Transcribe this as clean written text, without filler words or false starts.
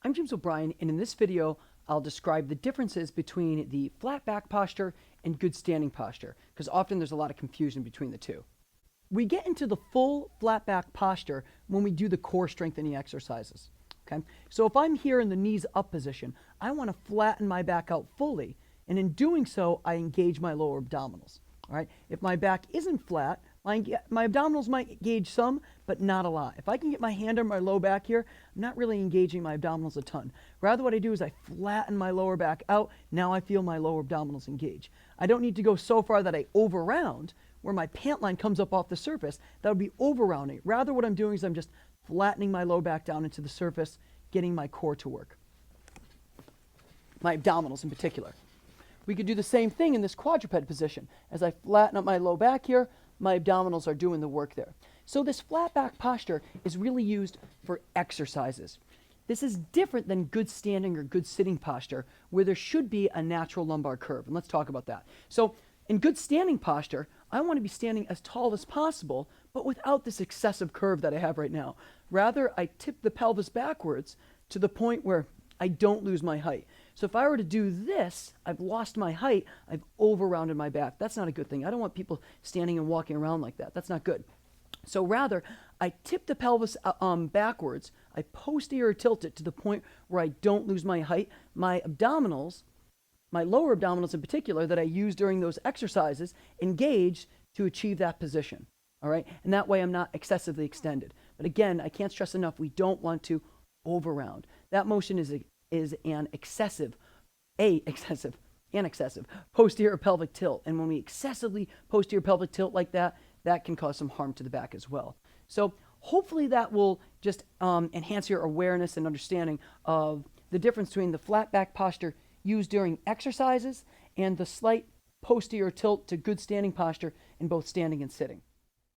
I'm James O'Brien, and in this video, I'll describe the differences between the flat back posture and good standing posture, because often there's a lot of confusion between the two. We get into the full flat back posture when we do the core strengthening exercises. Okay? So if I'm here in the knees up position, I want to flatten my back out fully, and in doing so, I engage my lower abdominals. All right? If my back isn't flat, my abdominals might engage some, but not a lot. If I can get my hand on my low back here, I'm not really engaging my abdominals a ton. Rather, what I do is I flatten my lower back out. Now I feel my lower abdominals engage. I don't need to go so far that I over round, where my pant line comes up off the surface. That would be over rounding. Rather, what I'm doing is I'm just flattening my low back down into the surface, getting my core to work. My abdominals in particular. We could do the same thing in this quadruped position. As I flatten up my low back here, my abdominals are doing the work there. So this flat back posture is really used for exercises. This is different than good standing or good sitting posture, where there should be a natural lumbar curve. And let's talk about that. So in good standing posture, I want to be standing as tall as possible, but without this excessive curve that I have right now. Rather, I tip the pelvis backwards to the point where I don't lose my height. So if I were to do this, I've lost my height, I've over-rounded my back. That's not a good thing. I don't want people standing and walking around like that. That's not good. So rather, I tip the pelvis backwards, I posterior tilt it to the point where I don't lose my height. My abdominals, my lower abdominals in particular, that I use during those exercises, engage to achieve that position. All right? And that way I'm not excessively extended. But again, I can't stress enough, we don't want to over-round. That motion is an excessive posterior pelvic tilt. And when we excessively posterior pelvic tilt like that, that can cause some harm to the back as well. So hopefully that will just enhance your awareness and understanding of the difference between the flat back posture used during exercises and the slight posterior tilt to good standing posture in both standing and sitting.